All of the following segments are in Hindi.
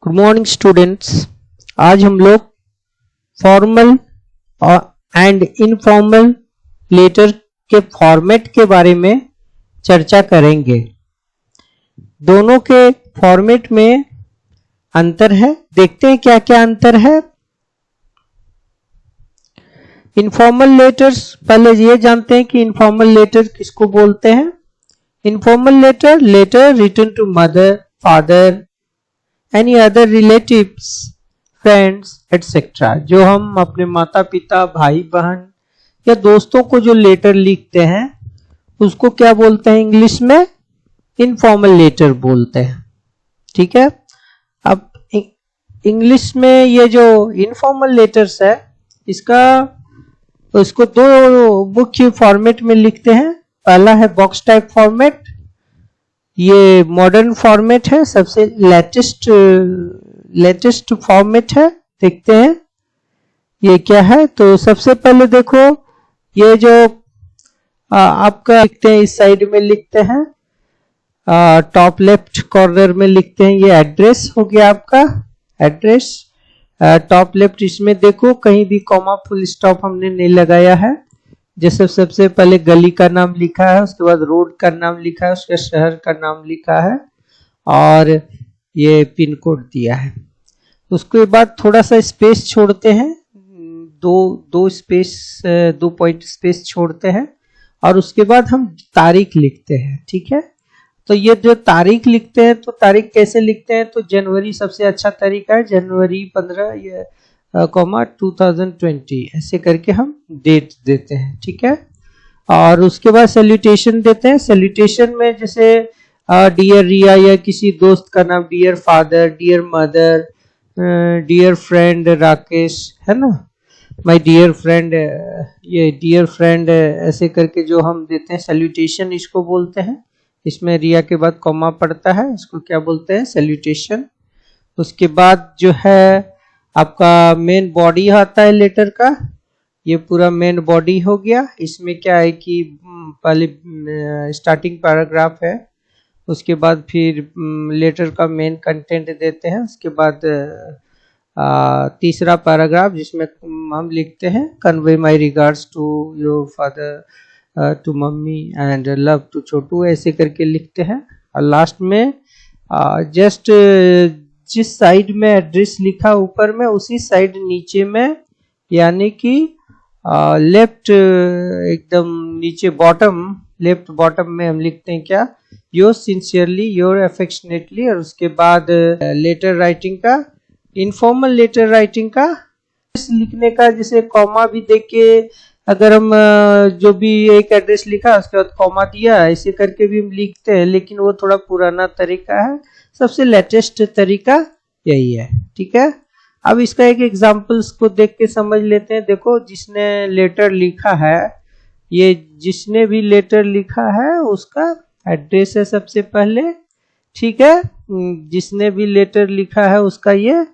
Good morning students. आज हम लोग फॉर्मल एंड इनफॉर्मल लेटर के फॉर्मेट के बारे में चर्चा करेंगे। दोनों के फॉर्मेट में अंतर है, देखते हैं क्या क्या अंतर है। इनफॉर्मल लेटर्स, पहले ये जानते हैं कि इनफॉर्मल लेटर किसको बोलते हैं। Informal letter, letter written to mother, father, any other relatives, friends etcetera, जो हम अपने माता पिता, भाई बहन या दोस्तों को जो लेटर लिखते हैं उसको क्या बोलते हैं इंग्लिश में? इनफॉर्मल लेटर बोलते हैं। ठीक है। अब इंग्लिश में ये जो इनफॉर्मल लेटर्स है इसको दो मुख्य फॉर्मेट में लिखते हैं। पहला है बॉक्स टाइप फॉर्मेट, ये मॉडर्न फॉर्मेट है, सबसे लेटेस्ट फॉर्मेट है। देखते हैं ये क्या है। तो सबसे पहले देखो, ये जो आपका लिखते हैं इस साइड में लिखते हैं, टॉप लेफ्ट कॉर्नर में लिखते हैं, ये एड्रेस हो गया आपका एड्रेस। टॉप लेफ्ट इसमें देखो कहीं भी कॉमा फुल स्टॉप हमने नहीं लगाया है। जैसे सबसे पहले गली का नाम लिखा है, उसके बाद रोड का नाम लिखा है, उसके शहर का नाम लिखा है और ये पिन कोड दिया है। उसके बाद थोड़ा सा स्पेस छोड़ते हैं, दो पॉइंट स्पेस छोड़ते हैं और उसके बाद हम तारीख लिखते हैं। ठीक है। तो ये जो तारीख लिखते हैं, तो तारीख कैसे लिखते हैं? तो जनवरी सबसे अच्छा तरीका है, जनवरी 15 2020 ऐसे करके हम डेट देते हैं। ठीक है। और उसके बाद सैल्यूटेशन देते हैं। सैल्यूटेशन में जैसे डियर रिया या किसी दोस्त का नाम, dear father, dear mother, dear friend Rakesh, है ना, माय डियर फ्रेंड, ये डियर फ्रेंड ऐसे करके जो हम देते हैं सैल्यूटेशन इसको बोलते हैं। इसमें रिया के बाद कॉमा पड़ता है, इसको क्या बोलते हैं? सैल्यूटेशन। उसके बाद जो है आपका मेन बॉडी आता है लेटर का, ये पूरा मेन बॉडी हो गया। इसमें क्या है कि पहले स्टार्टिंग पैराग्राफ है, उसके बाद फिर लेटर का मेन कंटेंट देते हैं, उसके बाद तीसरा पैराग्राफ जिसमें हम लिखते हैं convey my regards to your father, to mummy and love to Chhotu, ऐसे करके लिखते हैं। और लास्ट में जस्ट जिस साइड में एड्रेस लिखा ऊपर में, उसी साइड नीचे में, यानी कि लेफ्ट एकदम नीचे बॉटम, लेफ्ट बॉटम में हम लिखते हैं क्या? Your sincerely, your affectionately. और उसके बाद लेटर राइटिंग का, इनफॉर्मल लेटर राइटिंग का लिखने का, जैसे कॉमा भी देख के अगर हम जो भी एक एड्रेस लिखा उसके बाद कॉमा दिया, ऐसे करके भी हम लिखते हैं, लेकिन वो थोड़ा पुराना तरीका है। सबसे लेटेस्ट तरीका यही है। ठीक है। अब इसका एक एग्जांपल्स को देख के समझ लेते हैं। देखो, जिसने लेटर लिखा है, ये जिसने भी लेटर लिखा है उसका एड्रेस है सबसे पहले। ठीक है। जिसने भी लेटर लिखा है उसका ये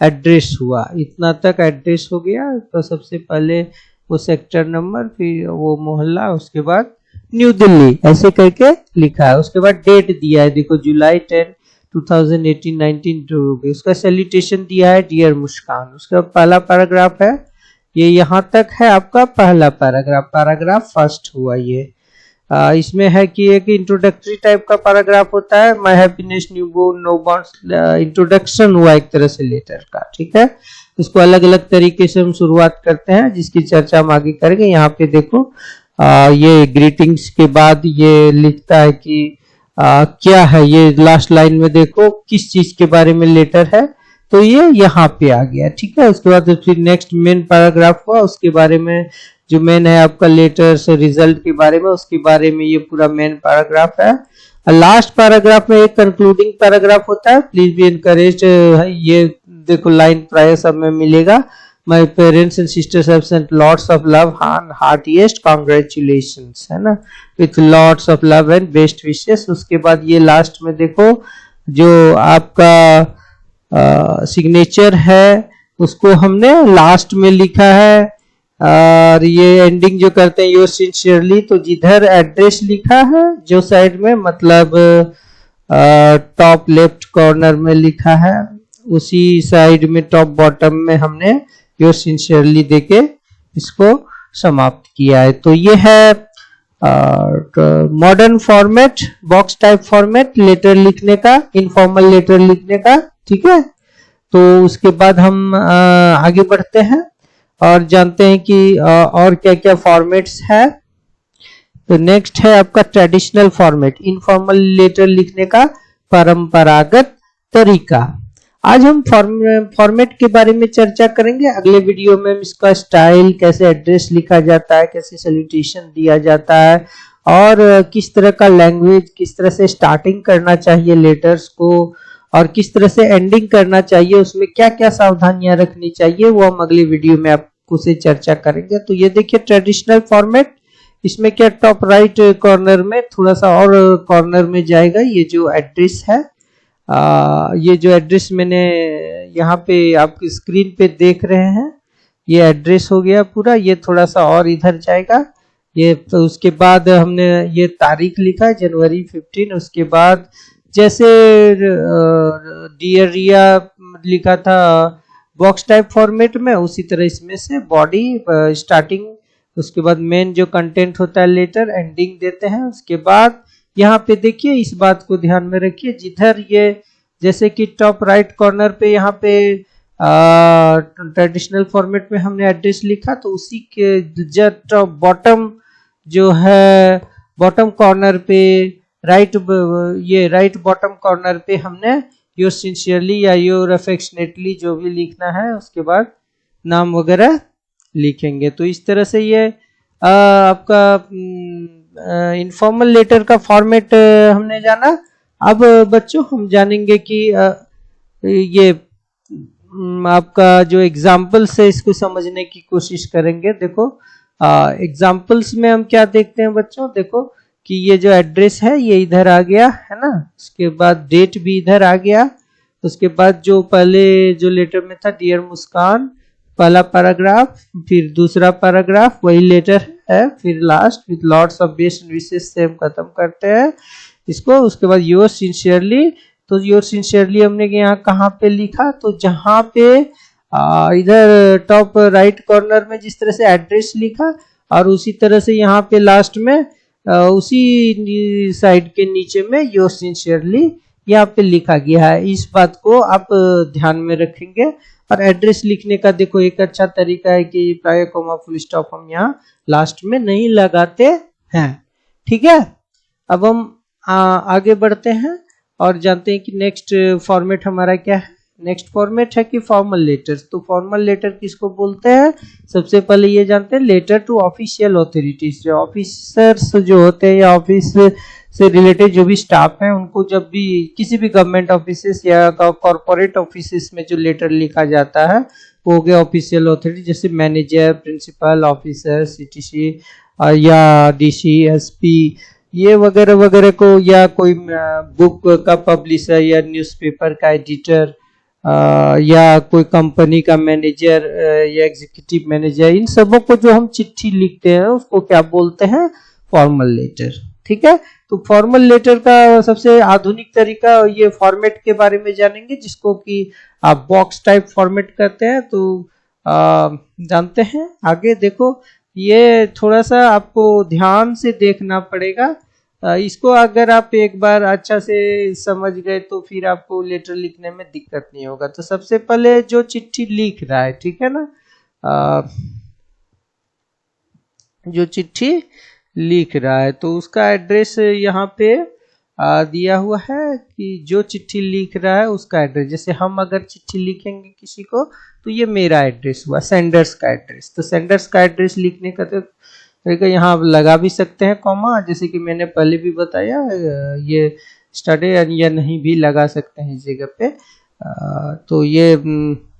एड्रेस हुआ, इतना तक एड्रेस हो गया। तो सबसे पहले वो सेक्टर नंबर, फिर वो मोहल्ला, उसके बाद न्यू दिल्ली ऐसे करके लिखा है। उसके बाद डेट दिया है, देखो जुलाई 10 2018-19 उसका सैल्यूटेशन दिया है, डियर मुस्कान। उसका पहला पैराग्राफ है, ये यहाँ तक है आपका पहला पैराग्राफ, पैराग्राफ फर्स्ट हुआ ये। इसमें है कि एक इंट्रोडक्टरी टाइप का पैराग्राफ होता है, my happiness new born no bonds, introduction हुआ एक तरह से लेटर का। ठीक है। इसको अलग अलग तरीके से हम शुरुआत करते हैं, जिसकी चर्चा हम आगे करेंगे। यहाँ पे देखो ये ग्रीटिंग्स के बाद ये लिखता है कि क्या है, ये लास्ट लाइन में देखो किस चीज के बारे में लेटर है, तो ये यहाँ पे आ गया। ठीक है। उसके बाद फिर नेक्स्ट मेन पैराग्राफ हुआ, उसके बारे में जो मेन है आपका लेटर्स रिजल्ट के बारे में, उसके बारे में ये पूरा मेन पैराग्राफ है। लास्ट पैराग्राफ में एक कंक्लूडिंग पैराग्राफ होता है, प्लीज बी एनकरेज्ड। ये देखो लाइन प्राय सब में मिलेगा, my parents and sisters have sent lots of love and heartiest congratulations, है ना, with lots of love and best wishes. उसके बाद ये लास्ट में देखो जो आपका सिग्नेचर है उसको हमने लास्ट में लिखा है। और ये एंडिंग जो करते हैं योर सिंसियरली, तो जिधर एड्रेस लिखा है जो साइड में, मतलब टॉप लेफ्ट कॉर्नर में लिखा है, उसी साइड में टॉप बॉटम में हमने योर सिंसियरली देके इसको समाप्त किया है। तो ये है modern format, box type format letter लिखने का, इनफॉर्मल लेटर लिखने का। ठीक है, तो उसके बाद हम आगे बढ़ते हैं और जानते हैं कि और क्या क्या फॉर्मेट्स है। तो नेक्स्ट है आपका ट्रेडिशनल फॉर्मेट, इनफॉर्मल लेटर लिखने का परंपरागत तरीका। आज हम फॉर्मेट के बारे में चर्चा करेंगे। अगले वीडियो में इसका स्टाइल, कैसे एड्रेस लिखा जाता है, कैसे सैल्यूटेशन दिया जाता है और किस तरह का लैंग्वेज, किस तरह से स्टार्टिंग करना चाहिए लेटर्स को और किस तरह से एंडिंग करना चाहिए, उसमें क्या क्या सावधानियां रखनी चाहिए, वो हम अगले वीडियो में आपको से चर्चा करेंगे। तो ये देखिए ट्रेडिशनल फॉर्मेट, इसमें क्या टॉप राइट कॉर्नर में थोड़ा सा और कॉर्नर में जाएगा ये जो एड्रेस है। ये जो एड्रेस मैंने यहाँ पे आपकी स्क्रीन पे देख रहे हैं, ये एड्रेस हो गया पूरा। ये थोड़ा सा और इधर जाएगा ये। तो उसके बाद हमने ये तारीख लिखा है जनवरी 15। उसके बाद जैसे डियर रिया लिखा था बॉक्स टाइप फॉर्मेट में, उसी तरह इसमें से बॉडी स्टार्टिंग, उसके बाद मेन जो कंटेंट होता है लेटर, एंडिंग देते हैं। उसके बाद यहाँ पे देखिए, इस बात को ध्यान में रखिए, जिधर ये जैसे कि टॉप राइट कॉर्नर पे यहाँ पे ट्रेडिशनल फॉर्मेट में हमने एड्रेस लिखा, तो उसी के जस्ट टॉप बॉटम जो है, बॉटम कॉर्नर पे ये राइट बॉटम कॉर्नर पे हमने योर सिंसियरली या योर अफेक्शनेटली जो भी लिखना है, उसके बाद नाम वगैरह लिखेंगे। तो इस तरह से ये आपका इनफॉर्मल लेटर का फॉर्मेट हमने जाना। अब बच्चों हम जानेंगे कि ये आपका जो एग्जाम्पल्स है इसको समझने की कोशिश करेंगे। देखो एग्जाम्पल्स में हम क्या देखते हैं बच्चों, देखो कि ये जो एड्रेस है ये इधर आ गया है ना, उसके बाद डेट भी इधर आ गया। उसके बाद जो पहले जो लेटर में था डियर मुस्कान, पहला पैराग्राफ, फिर दूसरा पैराग्राफ वही लेटर है, फिर last with lots of best wishes से हम खत्म करते हैं इसको। उसके बाद योर सिंसियरली, तो योर सिंसियरली हमने यहाँ कहाँ पे लिखा, तो जहाँ पे इधर टॉप राइट कॉर्नर में जिस तरह से एड्रेस लिखा और उसी तरह से यहाँ पे लास्ट में उसी साइड के नीचे में योर सिंसियरली यहाँ पे लिखा गया है। इस बात को आप ध्यान में रखेंगे। और एड्रेस लिखने का देखो एक अच्छा तरीका है कि प्राय कोमा फुल स्टॉप हम यहाँ लास्ट में नहीं लगाते हैं। ठीक है, अब हम आगे बढ़ते हैं और जानते हैं कि नेक्स्ट फॉर्मेट हमारा क्या है। नेक्स्ट फॉर्मेट है कि फॉर्मल लेटर्स। तो फॉर्मल लेटर किसको बोलते हैं, सबसे पहले ये जानते हैं, लेटर टू ऑफिशियल ऑथोरिटीज। जो ऑफिसर्स जो होते हैं या ऑफिस से रिलेटेड जो भी स्टाफ है, उनको जब भी किसी भी गवर्नमेंट ऑफिस या कॉर्पोरेट ऑफिस में जो लेटर लिखा जाता है वो हो गया ऑफिशियल ऑथोरिटी, जैसे मैनेजर, प्रिंसिपल ऑफिसर, सीटीसी या डीसी, एसपी, ये वगैरह वगैरह को, या कोई बुक का पब्लिशर या न्यूज़पेपर का एडिटर या कोई कंपनी का मैनेजर या एग्जीक्यूटिव मैनेजर, इन सबों को जो हम चिट्ठी लिखते हैं उसको क्या बोलते हैं, फॉर्मल लेटर। ठीक है, तो फॉर्मल लेटर का सबसे आधुनिक तरीका, ये फॉर्मेट के बारे में जानेंगे जिसको कि आप बॉक्स टाइप फॉर्मेट करते हैं। तो जानते हैं आगे। देखो ये थोड़ा सा आपको ध्यान से देखना पड़ेगा। इसको अगर आप एक बार अच्छा से समझ गए तो फिर आपको लेटर लिखने में दिक्कत नहीं होगा। तो सबसे पहले जो चिट्ठी लिख रहा है, ठीक है ना, जो चिट्ठी लिख रहा है तो उसका एड्रेस यहाँ पे दिया हुआ है कि जो चिट्ठी लिख रहा है उसका एड्रेस। जैसे हम अगर चिट्ठी लिखेंगे किसी को तो ये मेरा एड्रेस हुआ, सेंडर्स का एड्रेस। तो सेंडर्स का एड्रेस लिखने का तो यहाँ आप लगा भी सकते हैं कॉमा, जैसे कि मैंने पहले भी बताया, ये स्टडी या नहीं भी लगा सकते हैं इस जगह पे। तो ये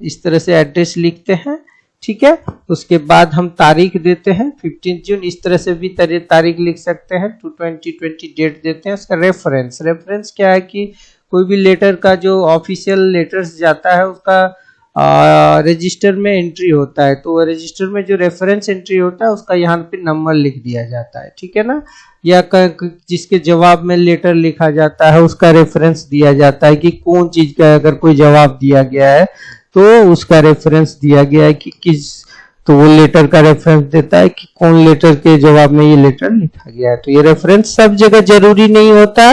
इस तरह से एड्रेस लिखते हैं। ठीक है, उसके बाद हम तारीख देते हैं 15 जून, इस तरह से भी तारीख लिख सकते हैं। 2020 डेट देते हैं। उसका रेफरेंस क्या है कि कोई भी लेटर का जो ऑफिशियल लेटर्स जाता है उसका रजिस्टर में एंट्री होता है, तो रजिस्टर में जो रेफरेंस एंट्री होता है उसका यहाँ पे नंबर लिख दिया जाता है। ठीक है ना, या जिसके जवाब में लेटर लिखा जाता है उसका रेफरेंस दिया जाता है कि कौन चीज का अगर कोई जवाब दिया गया है तो उसका रेफरेंस दिया गया है कि किस, तो वो लेटर का रेफरेंस देता है कि कौन लेटर के जवाब में ये लेटर लिखा गया है। तो ये रेफरेंस सब जगह जरूरी नहीं होता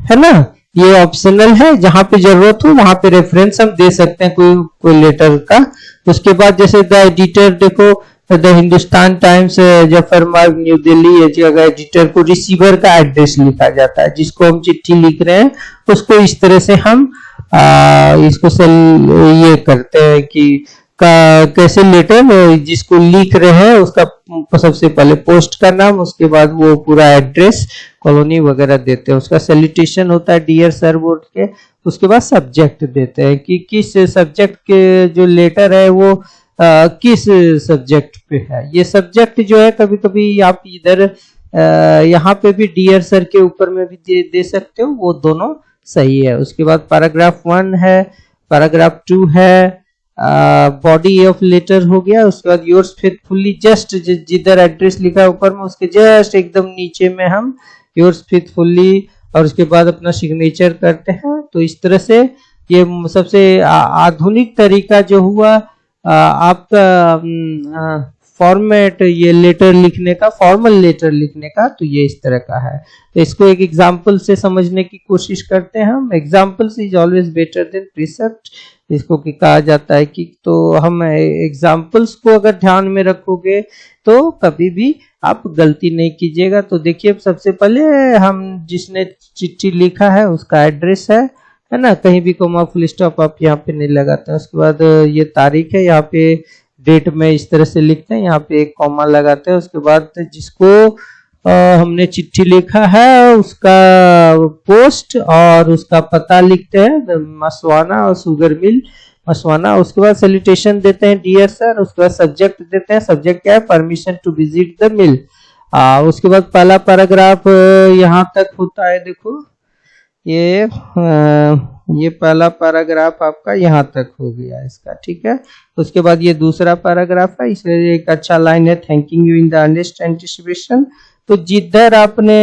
है ना, ये ऑप्शनल है, जहां पे जरूरत हो वहां पे रेफरेंस हम दे सकते हैं कोई लेटर का। उसके बाद जैसे द एडिटर देखो, द हिंदुस्तान टाइम्स, जफर मार्ग, न्यू दिल्ली, ये जगह एडिटर को रिसीवर का एड्रेस लिखा जाता है, जिसको हम चिट्ठी लिख रहे हैं उसको इस तरह से हम इसको ये करते हैं कि कैसे लेटर जिसको लिख रहे हैं उसका सबसे पहले पोस्ट का नाम, उसके बाद वो पूरा एड्रेस, कॉलोनी वगैरह देते हैं, उसका सैल्यूटेशन होता है डियर सर बोल के, उसके बाद सब्जेक्ट देते हैं कि किस सब्जेक्ट के जो लेटर है वो किस सब्जेक्ट पे है। ये सब्जेक्ट जो है कभी कभी आप इधर यहाँ पे भी डियर सर के ऊपर में भी दे सकते हो, वो दोनों सही है। उसके बाद पैराग्राफ 1 है, पैराग्राफ 2 है, बॉडी ऑफ लेटर हो गया, उसके बाद योर्स फेथफुली, जस्ट जिधर एड्रेस लिखा है ऊपर में उसके जस्ट एकदम नीचे में हम योर्स फेथफुली और उसके बाद अपना सिग्नेचर करते हैं। तो इस तरह से ये सबसे आधुनिक तरीका जो हुआ आपका फॉर्मेट ये लेटर लिखने का, फॉर्मल लेटर लिखने का, तो ये इस तरह का है। तो इसको एक एग्जाम्पल से समझने की कोशिश करते हैं हम। Examples is always better than precept, इसको कि कहा जाता है कि, तो हम एग्जाम्पल्स को अगर ध्यान में रखोगे तो कभी भी आप गलती नहीं कीजिएगा। तो देखिए सबसे पहले हम जिसने चिट्ठी लिखा है उसका एड्रेस है ना, कहीं भी कोमा फुल स्टॉप आप यहाँ पे नहीं लगाते हैं। उसके बाद ये तारीख है, यहाँ पे डेट में इस तरह से लिखते हैं, यहाँ पे एक कॉमा लगाते हैं। उसके बाद जिसको हमने चिट्ठी लिखा है उसका पोस्ट और उसका पता लिखते हैं, मसवाना और शुगर मिल मसवाना। उसके बाद सैल्यूटेशन देते हैं डियर सर, उसके बाद सब्जेक्ट देते हैं, सब्जेक्ट क्या है, permission to visit the mill. उसके बाद पहला पैराग्राफ यहाँ तक होता है, देखो ये पहला पैराग्राफ आपका यहाँ तक हो गया इसका, ठीक है। उसके बाद ये दूसरा पैराग्राफ है, इसमें एक अच्छा लाइन है, thanking you in the earnest anticipation. तो जिधर आपने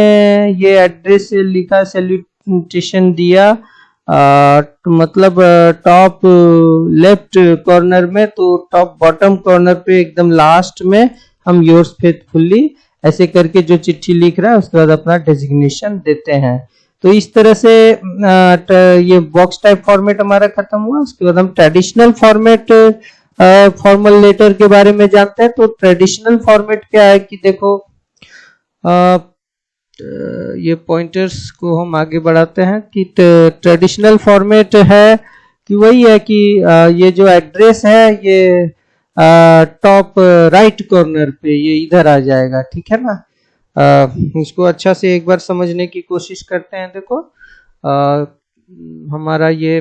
ये एड्रेस लिखा, सैल्यूटेशन दिया, तो मतलब टॉप लेफ्ट कॉर्नर में, तो टॉप बॉटम कॉर्नर पे एकदम लास्ट में हम योर्स फेथफुली ऐसे करके जो चिट्ठी लिख रहा है उसके बाद अपना डेजिग्नेशन देते हैं। तो इस तरह से ये बॉक्स टाइप फॉर्मेट हमारा खत्म हुआ। उसके बाद हम ट्रेडिशनल फॉर्मेट फॉर्मल लेटर के बारे में जानते हैं। तो ट्रेडिशनल फॉर्मेट क्या है कि देखो ये पॉइंटर्स को हम आगे बढ़ाते हैं कि ट्रेडिशनल फॉर्मेट है कि वही है कि ये जो एड्रेस है ये टॉप राइट कॉर्नर पे ये इधर आ जाएगा, ठीक है ना। इसको अच्छा से एक बार समझने की कोशिश करते हैं। देखो हमारा ये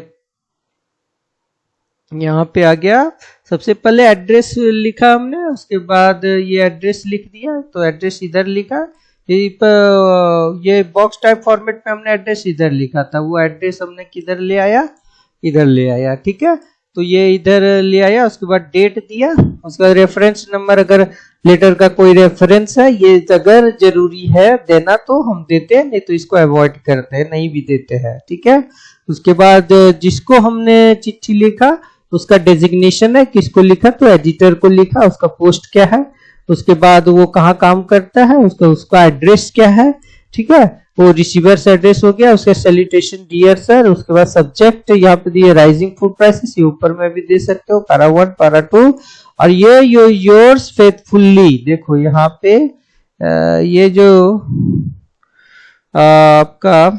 यहाँ पे आ गया, सबसे पहले एड्रेस लिखा हमने, उसके बाद ये एड्रेस लिख दिया, तो एड्रेस इधर लिखा, ये बॉक्स टाइप फॉर्मेट में हमने एड्रेस इधर लिखा था, वो एड्रेस हमने किधर ले आया, इधर ले आया, ठीक है। तो ये इधर ले आया, उसके बाद डेट दिया, उसके बाद रेफरेंस नंबर, अगर लेटर का कोई रेफरेंस है ये अगर जरूरी है देना तो हम देते हैं, नहीं तो इसको अवॉइड करते हैं, नहीं भी देते हैं, ठीक है। उसके बाद जिसको हमने चिट्ठी लिखा उसका डेजिग्नेशन है, किसको लिखा, तो एडिटर को लिखा, उसका पोस्ट क्या है, उसके बाद वो कहाँ काम करता है, उसका एड्रेस क्या है, ठीक है, वो रिसीवर्स एड्रेस हो गया। उसका सैल्यूटेशन डियर सर, उसके बाद सब्जेक्ट यहाँ पे दिए राइजिंग फूड प्राइसेस, ये ऊपर में भी दे सकते हो, पैरा 1 पैरा 2, और ये योर्स फेथफुली, देखो यहाँ पे ये जो आपका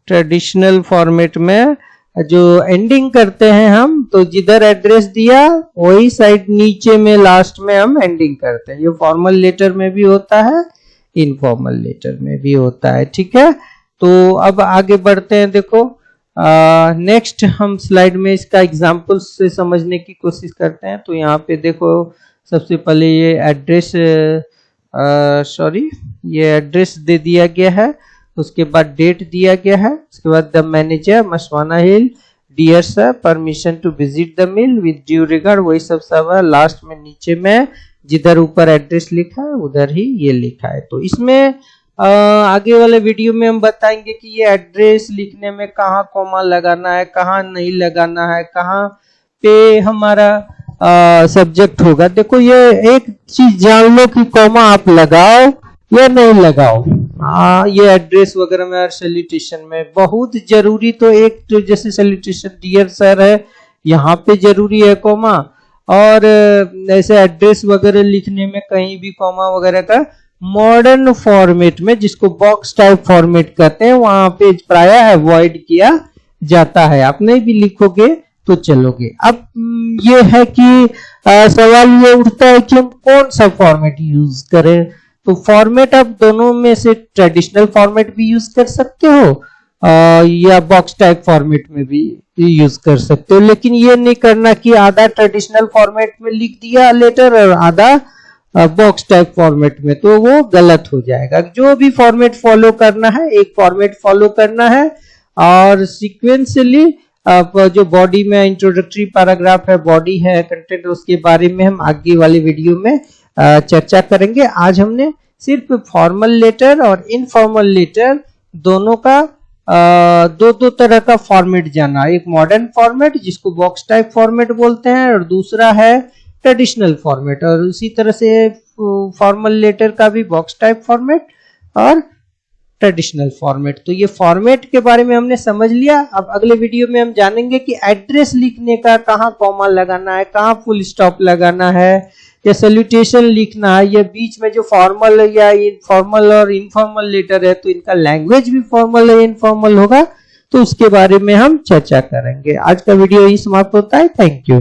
ट्रेडिशनल फॉर्मेट में जो एंडिंग करते हैं हम, तो जिधर एड्रेस दिया वही साइड नीचे में लास्ट में हम एंडिंग करते हैं। ये फॉर्मल लेटर में भी होता है, इनफॉर्मल लेटर में भी होता है, ठीक है। तो अब आगे बढ़ते हैं। देखो नेक्स्ट हम स्लाइड में इसका एग्जांपल से समझने की कोशिश करते हैं। तो यहाँ पे देखो सबसे पहले ये एड्रेस ये एड्रेस दे दिया गया है, उसके बाद डेट दिया गया है, उसके बाद the manager Maswana hill, dear sir, permission to visit the mill with due regard, वही सब है। लास्ट में नीचे में जिधर ऊपर एड्रेस लिखा है उधर ही ये लिखा है। तो इसमें आगे वाले वीडियो में हम बताएंगे कि ये एड्रेस लिखने में कहाँ कॉमा लगाना है, कहाँ नहीं लगाना है, कहाँ पे हमारा सब्जेक्ट होगा। देखो ये एक चीज जान लो कि कॉमा आप लगाओ या नहीं लगाओ, ये एड्रेस वगैरह में और सैल्यूटेशन में बहुत जरूरी। तो एक तो जैसे सैल्यूटेशन डियर सर है, यहाँ पे जरूरी है कॉमा, और ऐसे एड्रेस वगैरह लिखने में कहीं भी कॉमा वगैरह का मॉडर्न फॉर्मेट में, जिसको बॉक्स टाइप फॉर्मेट कहते हैं, वहां पे प्राय अवॉइड किया जाता है। आप नहीं भी लिखोगे तो चलोगे। अब ये है कि सवाल ये उठता है कि हम कौन सा फॉर्मेट यूज करें। तो फॉर्मेट आप दोनों में से ट्रेडिशनल फॉर्मेट भी यूज कर सकते हो या बॉक्स टाइप फॉर्मेट में भी यूज कर सकते हो, लेकिन ये नहीं करना कि आधा ट्रेडिशनल फॉर्मेट में लिख दिया लेटर और आधा बॉक्स टाइप फॉर्मेट में, तो वो गलत हो जाएगा। जो भी फॉर्मेट फॉलो करना है, एक फॉर्मेट फॉलो करना है, और सीक्वेंशियली जो बॉडी में इंट्रोडक्टरी पैराग्राफ है, बॉडी है, कंटेंट, उसके बारे में हम आगे वाले वीडियो में चर्चा करेंगे। आज हमने सिर्फ फॉर्मल लेटर और इनफॉर्मल लेटर दोनों का दो तरह का फॉर्मेट जाना। एक मॉडर्न फॉर्मेट जिसको बॉक्स टाइप फॉर्मेट बोलते हैं, और दूसरा है ट्रेडिशनल फॉर्मेट। और उसी तरह से फॉर्मल लेटर का भी बॉक्स टाइप फॉर्मेट और ट्रेडिशनल फॉर्मेट। तो ये फॉर्मेट के बारे में हमने समझ लिया। अब अगले वीडियो में हम जानेंगे कि एड्रेस लिखने का कहाँ कॉमा लगाना है, कहाँ फुल स्टॉप लगाना है, या सैल्यूटेशन लिखना है, या बीच में जो फॉर्मल या इनफॉर्मल और इनफॉर्मल लेटर है, तो इनका लैंग्वेज भी फॉर्मल या इनफॉर्मल होगा। तो उसके बारे में हम चर्चा करेंगे। आज का वीडियो यही समाप्त होता है। Thank you.